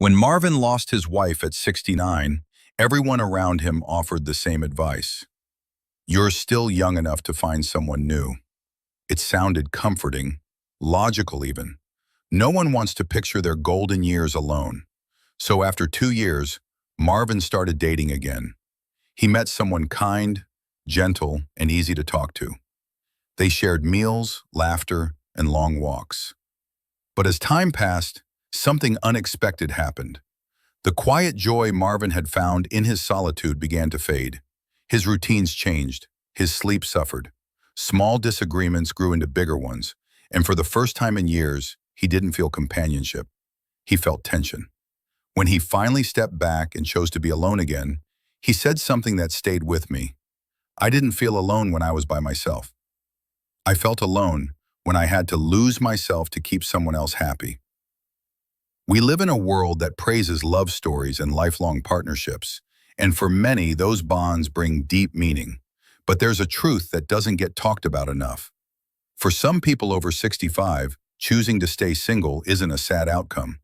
When Marvin lost his wife at 69, everyone around him offered the same advice. You're still young enough to find someone new. It sounded comforting, logical even. No one wants to picture their golden years alone. So after 2 years, Marvin started dating again. He met someone kind, gentle, and easy to talk to. They shared meals, laughter, and long walks. But as time passed, something unexpected happened. The quiet joy Marvin had found in his solitude began to fade. His routines changed. His sleep suffered. Small disagreements grew into bigger ones, and for the first time in years, he didn't feel companionship. He felt tension. When he finally stepped back and chose to be alone again, he said something that stayed with me. I didn't feel alone when I was by myself. I felt alone when I had to lose myself to keep someone else happy. We live in a world that praises love stories and lifelong partnerships, and for many, those bonds bring deep meaning. But there's a truth that doesn't get talked about enough. For some people over 65, choosing to stay single isn't a sad outcome.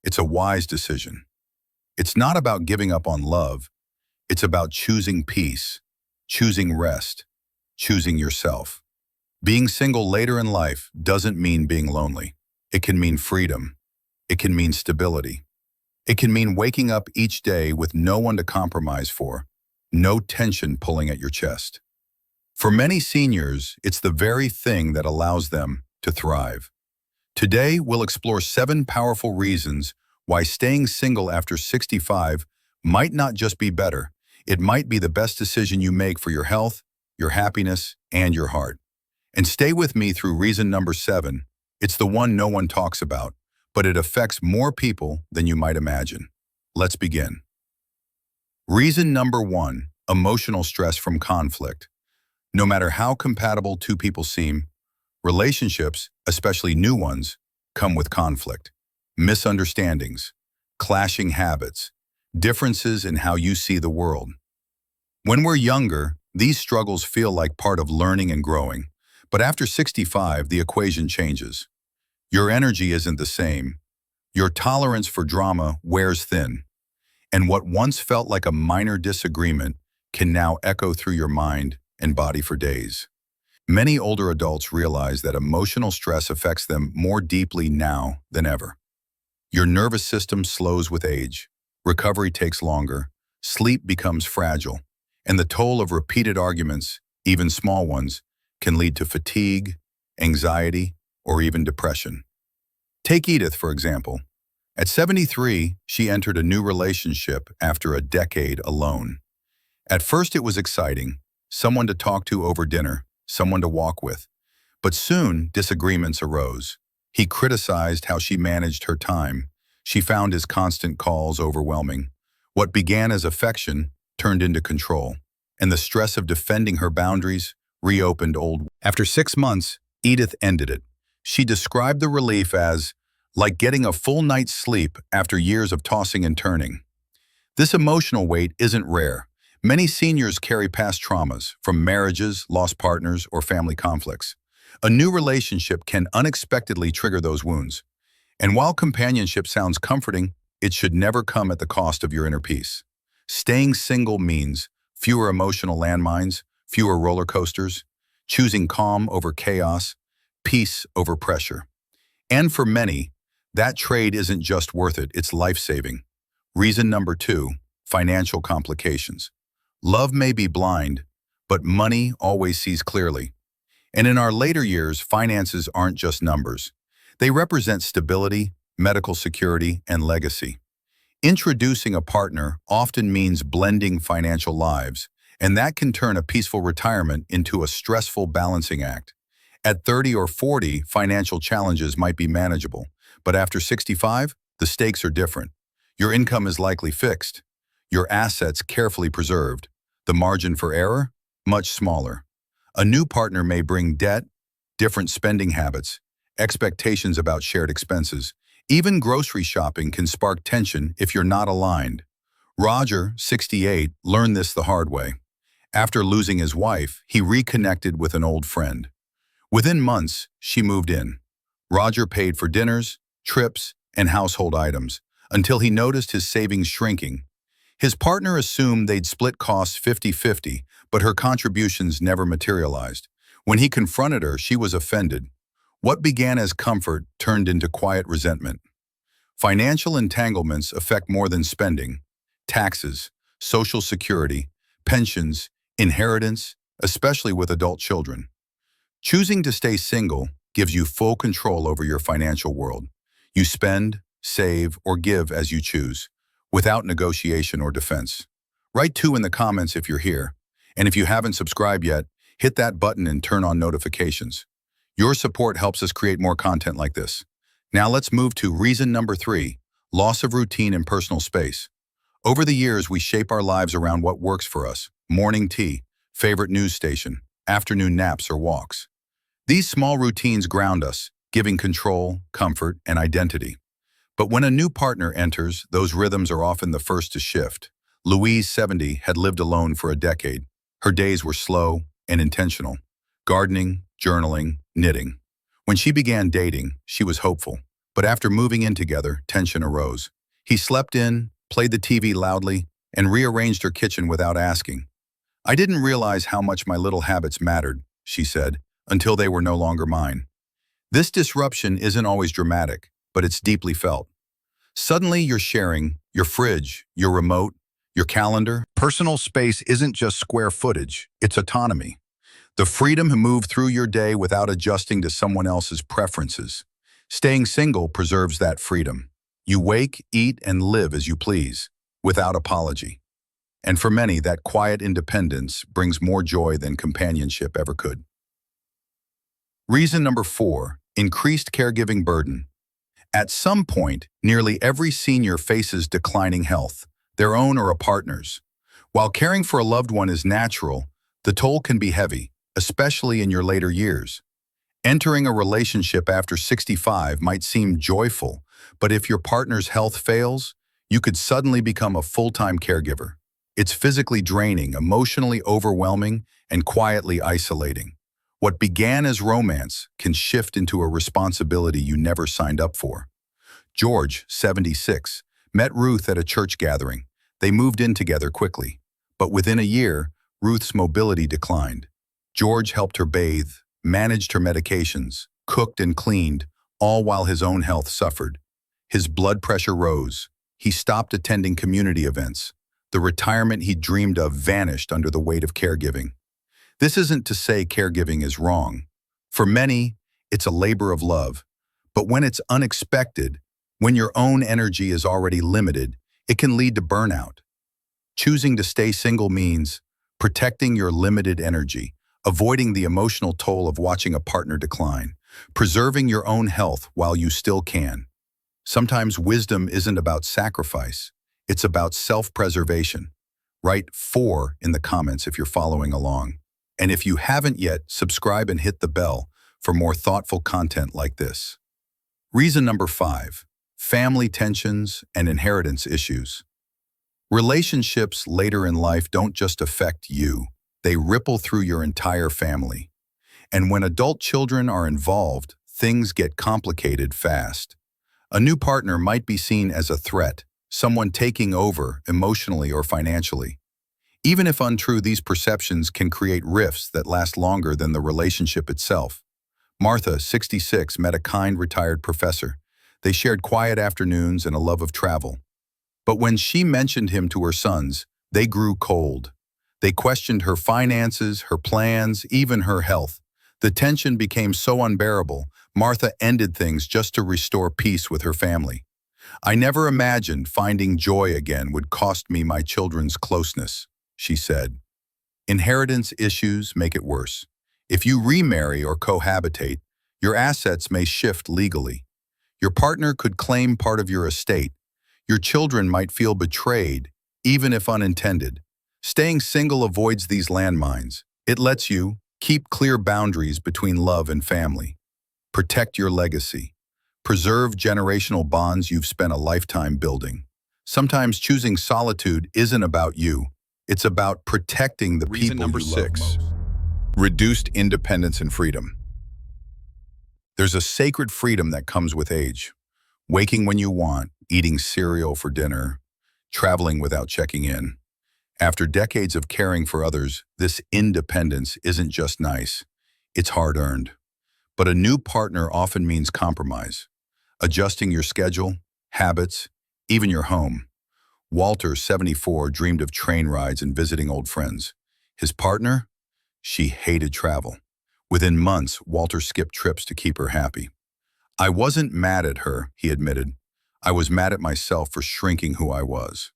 It's a wise decision. It's not about giving up on love. It's about choosing peace, choosing rest, choosing yourself. Being single later in life doesn't mean being lonely. It can mean freedom. It can mean stability. It can mean waking up each day with no one to compromise for, no tension pulling at your chest. For many seniors, it's the very thing that allows them to thrive. Today, we'll explore 7 powerful reasons why staying single after 65 might not just be better, it might be the best decision you make for your health, your happiness, and your heart. And stay with me through reason number 7. It's the one no one talks about, but it affects more people than you might imagine. Let's begin. Reason number 1, emotional stress from conflict. No matter how compatible two people seem, relationships, especially new ones, come with conflict, misunderstandings, clashing habits, differences in how you see the world. When we're younger, these struggles feel like part of learning and growing, but after 65, the equation changes. Your energy isn't the same. Your tolerance for drama wears thin, and what once felt like a minor disagreement can now echo through your mind and body for days. Many older adults realize that emotional stress affects them more deeply now than ever. Your nervous system slows with age, recovery takes longer, sleep becomes fragile, and the toll of repeated arguments, even small ones, can lead to fatigue, anxiety, or even depression. Take Edith, for example. At 73, she entered a new relationship after a decade alone. At first it was exciting, someone to talk to over dinner, someone to walk with. But soon, disagreements arose. He criticized how she managed her time. She found his constant calls overwhelming. What began as affection turned into control, and the stress of defending her boundaries reopened old. After 6 months, Edith ended it. She described the relief as like getting a full night's sleep after years of tossing and turning. This emotional weight isn't rare. Many seniors carry past traumas from marriages, lost partners, or family conflicts. A new relationship can unexpectedly trigger those wounds. And while companionship sounds comforting, it should never come at the cost of your inner peace. Staying single means fewer emotional landmines, fewer roller coasters, choosing calm over chaos, peace over pressure. And for many, that trade isn't just worth it, it's life-saving. Reason number 2, financial complications. Love may be blind, but money always sees clearly. And in our later years, finances aren't just numbers. They represent stability, medical security, and legacy. Introducing a partner often means blending financial lives, and that can turn a peaceful retirement into a stressful balancing act. At 30 or 40, financial challenges might be manageable, but after 65, the stakes are different. Your income is likely fixed, your assets carefully preserved, the margin for error much smaller. A new partner may bring debt, different spending habits, expectations about shared expenses. Even grocery shopping can spark tension if you're not aligned. Roger, 68, learned this the hard way. After losing his wife, he reconnected with an old friend. Within months, she moved in. Roger paid for dinners, trips, and household items, until he noticed his savings shrinking. His partner assumed they'd split costs 50-50, but her contributions never materialized. When he confronted her, she was offended. What began as comfort turned into quiet resentment. Financial entanglements affect more than spending. Taxes, social security, pensions, inheritance, especially with adult children. Choosing to stay single gives you full control over your financial world. You spend, save, or give as you choose, without negotiation or defense. Write 2 in the comments if you're here. And if you haven't subscribed yet, hit that button and turn on notifications. Your support helps us create more content like this. Now let's move to reason number 3, loss of routine and personal space. Over the years, we shape our lives around what works for us: morning tea, favorite news station, afternoon naps or walks. These small routines ground us, giving control, comfort, and identity. But when a new partner enters, those rhythms are often the first to shift. Louise, 70, had lived alone for a decade. Her days were slow and intentional. Gardening, journaling, knitting. When she began dating, she was hopeful. But after moving in together, tension arose. He slept in, played the TV loudly, and rearranged her kitchen without asking. "I didn't realize how much my little habits mattered," she said, "until they were no longer mine." This disruption isn't always dramatic, but it's deeply felt. Suddenly you're sharing your fridge, your remote, your calendar. Personal space isn't just square footage, it's autonomy. The freedom to move through your day without adjusting to someone else's preferences. Staying single preserves that freedom. You wake, eat, and live as you please, without apology. And for many, that quiet independence brings more joy than companionship ever could. Reason number 4, increased caregiving burden. At some point, nearly every senior faces declining health, their own or a partner's. While caring for a loved one is natural, the toll can be heavy, especially in your later years. Entering a relationship after 65 might seem joyful, but if your partner's health fails, you could suddenly become a full-time caregiver. It's physically draining, emotionally overwhelming, and quietly isolating. What began as romance can shift into a responsibility you never signed up for. George, 76, met Ruth at a church gathering. They moved in together quickly. But within a year, Ruth's mobility declined. George helped her bathe, managed her medications, cooked and cleaned, all while his own health suffered. His blood pressure rose. He stopped attending community events. The retirement he dreamed of vanished under the weight of caregiving. This isn't to say caregiving is wrong. For many, it's a labor of love. But when it's unexpected, when your own energy is already limited, it can lead to burnout. Choosing to stay single means protecting your limited energy, avoiding the emotional toll of watching a partner decline, preserving your own health while you still can. Sometimes wisdom isn't about sacrifice, it's about self-preservation. Write 4 in the comments if you're following along. And if you haven't yet, subscribe and hit the bell for more thoughtful content like this. Reason number 5, family tensions and inheritance issues. Relationships later in life don't just affect you, they ripple through your entire family. And when adult children are involved, things get complicated fast. A new partner might be seen as a threat, someone taking over emotionally or financially. Even if untrue, these perceptions can create rifts that last longer than the relationship itself. Martha, 66, met a kind retired professor. They shared quiet afternoons and a love of travel. But when she mentioned him to her sons, they grew cold. They questioned her finances, her plans, even her health. The tension became so unbearable, Martha ended things just to restore peace with her family. "I never imagined finding joy again would cost me my children's closeness," she said. Inheritance issues make it worse. If you remarry or cohabitate, your assets may shift legally. Your partner could claim part of your estate. Your children might feel betrayed, even if unintended. Staying single avoids these landmines. It lets you keep clear boundaries between love and family. Protect your legacy. Preserve generational bonds you've spent a lifetime building. Sometimes choosing solitude isn't about you. It's about protecting the people you love most. Reason number 6, reduced independence and freedom. There's a sacred freedom that comes with age. Waking when you want, eating cereal for dinner, traveling without checking in. After decades of caring for others, this independence isn't just nice, it's hard-earned. But a new partner often means compromise, adjusting your schedule, habits, even your home. Walter, 74, dreamed of train rides and visiting old friends. His partner? She hated travel. Within months, Walter skipped trips to keep her happy. I wasn't mad at her, he admitted. I was mad at myself for shrinking who I was.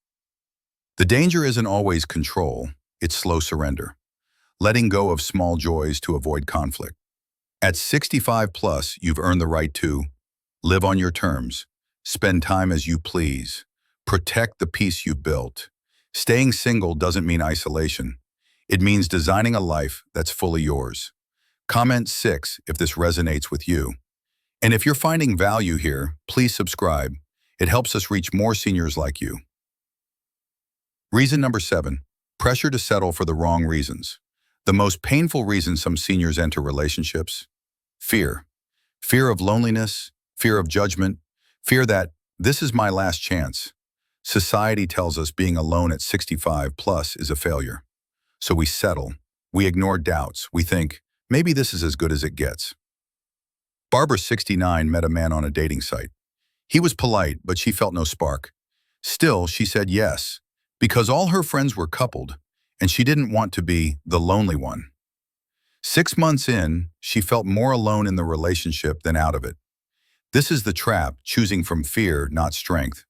The danger isn't always control, it's slow surrender. Letting go of small joys to avoid conflict. At 65 plus, you've earned the right to live on your terms, spend time as you please, protect the peace you've built. Staying single doesn't mean isolation. It means designing a life that's fully yours. Comment 6 if this resonates with you. And if you're finding value here, please subscribe. It helps us reach more seniors like you. Reason number 7, pressure to settle for the wrong reasons. The most painful reason some seniors enter relationships? Fear. Fear of loneliness, fear of judgment, fear that this is my last chance. Society tells us being alone at 65 plus is a failure. So we settle. We ignore doubts. We think, maybe this is as good as it gets. Barbara, 69, met a man on a dating site. He was polite, but she felt no spark. Still, she said yes, because all her friends were coupled, and she didn't want to be the lonely one. 6 months in, she felt more alone in the relationship than out of it. This is the trap, choosing from fear, not strength.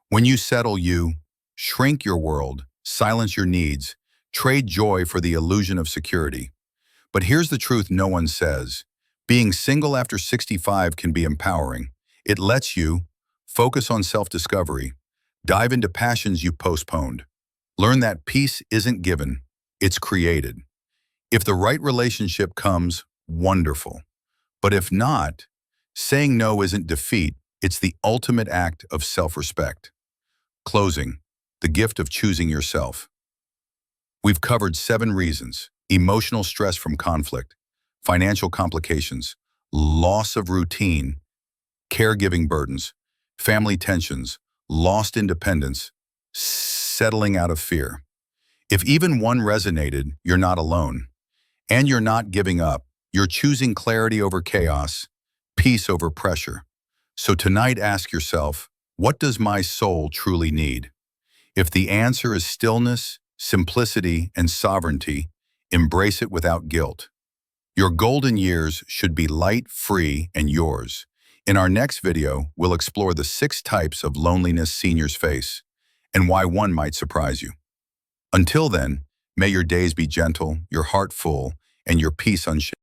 When you settle, you shrink your world, silence your needs, trade joy for the illusion of security. But here's the truth no one says. Being single after 65 can be empowering. It lets you focus on self-discovery, dive into passions you postponed. Learn that peace isn't given, it's created. If the right relationship comes, wonderful. But if not, saying no isn't defeat, it's the ultimate act of self-respect. Closing, the gift of choosing yourself. We've covered 7 reasons: emotional stress from conflict, financial complications, loss of routine, caregiving burdens, family tensions, lost independence, settling out of fear. If even one resonated, you're not alone. And you're not giving up. You're choosing clarity over chaos, peace over pressure. So tonight ask yourself, what does my soul truly need? If the answer is stillness, simplicity, and sovereignty, embrace it without guilt. Your golden years should be light, free, and yours. In our next video, we'll explore the 6 types of loneliness seniors face and why one might surprise you. Until then, may your days be gentle, your heart full, and your peace unshaken.